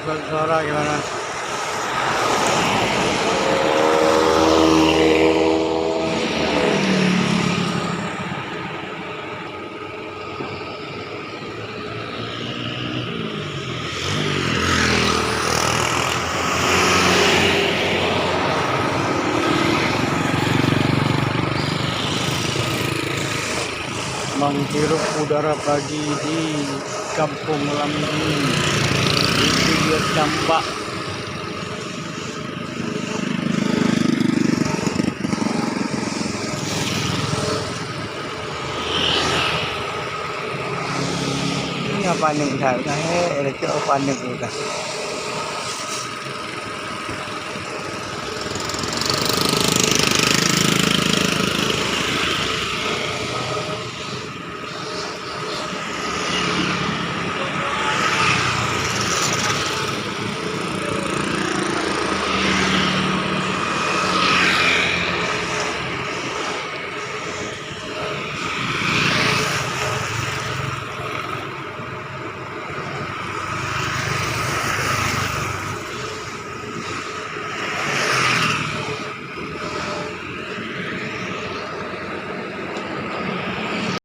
suara gimana? Menghirup udara pagi di Kampung Lambi. Itu dia campak. Ini apa nih? Elektrik apa nih?